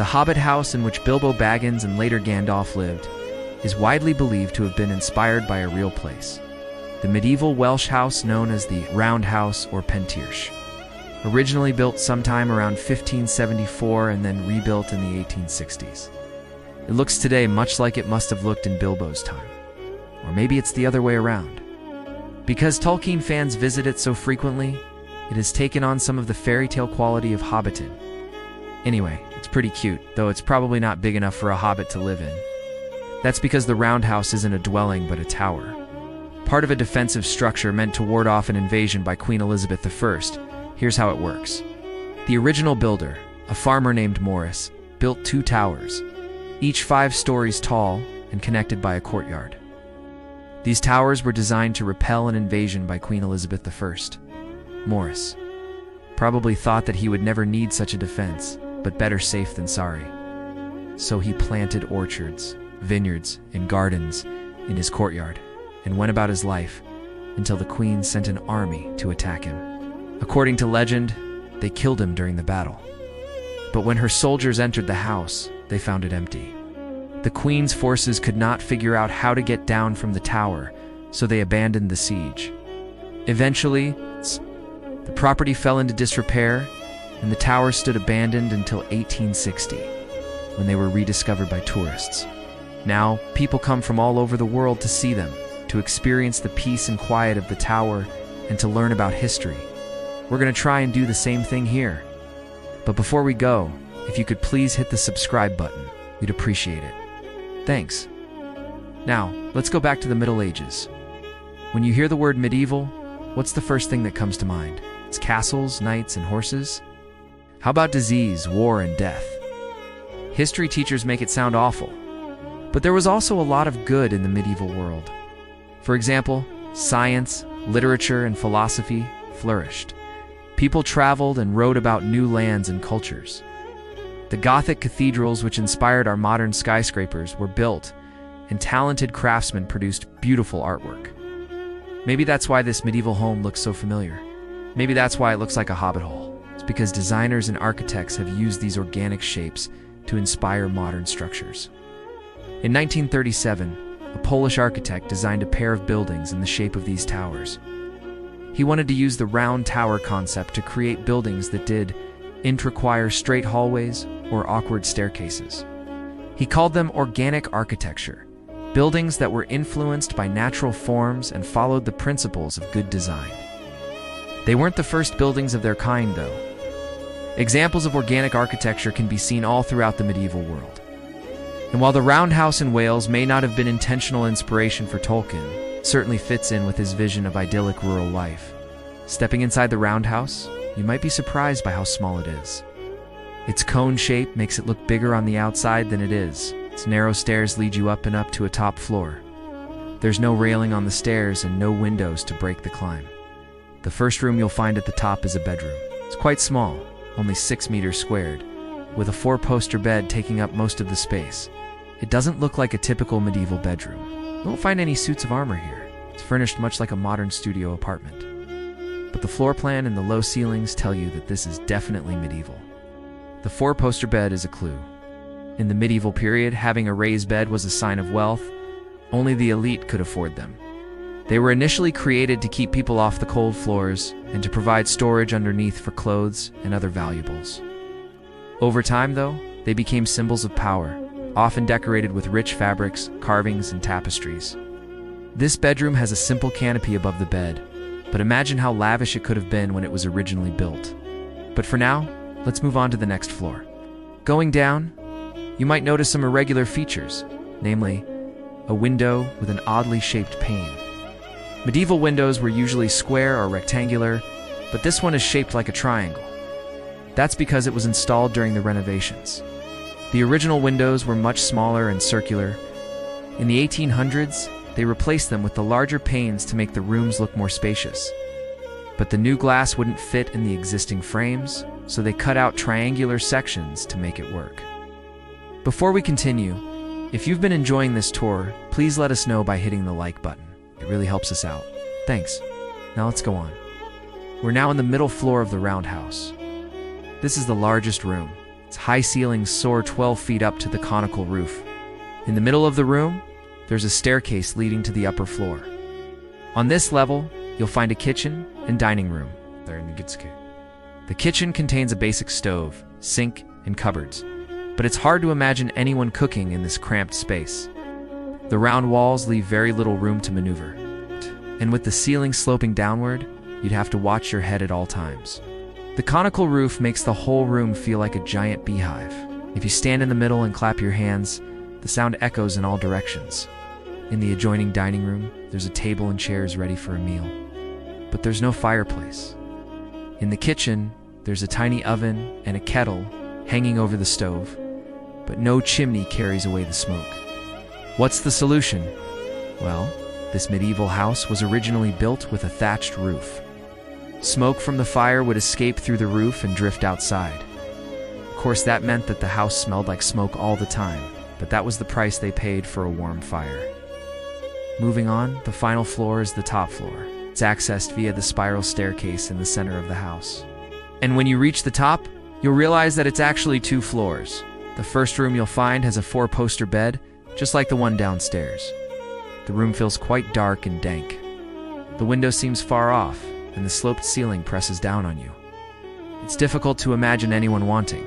The Hobbit house in which Bilbo Baggins and later Gandalf lived is widely believed to have been inspired by a real place, the medieval Welsh house known as the Round House or Pentirch, originally built sometime around 1574 and then rebuilt in the 1860s. It looks today much like it must have looked in Bilbo's time. Or maybe it's the other way around. Because Tolkien fans visit it so frequently, it has taken on some of the fairy tale quality of Hobbiton. Anyway, it's pretty cute, though it's probably not big enough for a hobbit to live in. That's because the Round House isn't a dwelling but a tower. Part of a defensive structure meant to ward off an invasion by Queen Elizabeth I. Here's how it works. The original builder, a farmer named Morris, built 2 towers, each 5 stories tall and connected by a courtyard. These towers were designed to repel an invasion by Queen Elizabeth I. Morris probably thought that he would never need such a defense, but better safe than sorry. So he planted orchards, vineyards, and gardens in his courtyard and went about his life until the Queen sent an army to attack him. According to legend, they killed him during the battle. But when her soldiers entered the house, they found it empty. The Queen's forces could not figure out how to get down from the tower, so they abandoned the siege. Eventually, the property fell into disrepair, and the tower stood abandoned until 1860, when they were rediscovered by tourists. Now, people come from all over the world to see them, to experience the peace and quiet of the tower, and to learn about history. We're going to try and do the same thing here. But before we go, if you could please hit the subscribe button, we'd appreciate it. Thanks. Now, let's go back to the Middle Ages. When you hear the word medieval, what's the first thing that comes to mind? It's castles, knights, and horses? How about disease, war, and death? History teachers make it sound awful. But there was also a lot of good in the medieval world. For example, science, literature, and philosophy flourished. People traveled and wrote about new lands and cultures. The Gothic cathedrals, which inspired our modern skyscrapers, were built, and talented craftsmen produced beautiful artwork. Maybe that's why this medieval home looks so familiar. Maybe that's why it looks like a hobbit hole. It's because designers and architects have used these organic shapes to inspire modern structures. In 1937, a Polish architect designed a pair of buildings in the shape of these towers. He wanted to use the round tower concept to create buildings that didn't require straight hallways or awkward staircases. He called them organic architecture, buildings that were influenced by natural forms and followed the principles of good design. They weren't the first buildings of their kind, though. Examples of organic architecture can be seen all throughout the medieval world. And while the Round House in Wales may not have been intentional inspiration for Tolkien, it certainly fits in with his vision of idyllic rural life. Stepping inside the Round House, you might be surprised by how small it is. Its cone shape makes it look bigger on the outside than it is. Its narrow stairs lead you up and up to a top floor. There's no railing on the stairs and no windows to break the climb. The first room you'll find at the top is a bedroom. It's quite small, only 6 meters squared, with a 4-poster bed taking up most of the space. It doesn't look like a typical medieval bedroom. You won't find any suits of armor here. It's furnished much like a modern studio apartment. But the floor plan and the low ceilings tell you that this is definitely medieval. The 4-poster bed is a clue. In the medieval period, having a raised bed was a sign of wealth. Only the elite could afford them. They were initially created to keep people off the cold floors and to provide storage underneath for clothes and other valuables. Over time, though, they became symbols of power, often decorated with rich fabrics, carvings, and tapestries. This bedroom has a simple canopy above the bed, but imagine how lavish it could have been when it was originally built. But for now, let's move on to the next floor. Going down, you might notice some irregular features, namely, a window with an oddly shaped pane. Medieval windows were usually square or rectangular, but this one is shaped like a triangle. That's because it was installed during the renovations. The original windows were much smaller and circular. In the 1800s, they replaced them with the larger panes to make the rooms look more spacious. But the new glass wouldn't fit in the existing frames, so they cut out triangular sections to make it work. Before we continue, if you've been enjoying this tour, please let us know by hitting the like button. It really helps us out. Thanks. Now let's go on. We're now in the middle floor of the Round House. This is the largest room, Its high ceilings soar 12 feet up to the conical roof. In the middle of the room, there's a staircase leading to the upper floor. On this level, you'll find a kitchen and dining room. The kitchen contains a basic stove, sink, and cupboards, but it's hard to imagine anyone cooking in this cramped space. The round walls leave very little room to maneuver, and with the ceiling sloping downward, you'd have to watch your head at all times. The conical roof makes the whole room feel like a giant beehive. If you stand in the middle and clap your hands, the sound echoes in all directions. In the adjoining dining room, there's a table and chairs ready for a meal, but there's no fireplace. In the kitchen, there's a tiny oven and a kettle hanging over the stove, but no chimney carries away the smoke. What's the solution? Well, this medieval house was originally built with a thatched roof. Smoke from the fire would escape through the roof and drift outside. Of course, that meant that the house smelled like smoke all the time, but that was the price they paid for a warm fire. Moving on, the final floor is the top floor. It's accessed via the spiral staircase in the center of the house. And when you reach the top, you'll realize that it's actually 2 floors. The first room you'll find has a 4-poster bed, just like the one downstairs. The room feels quite dark and dank. The window seems far off, and the sloped ceiling presses down on you. It's difficult to imagine anyone wanting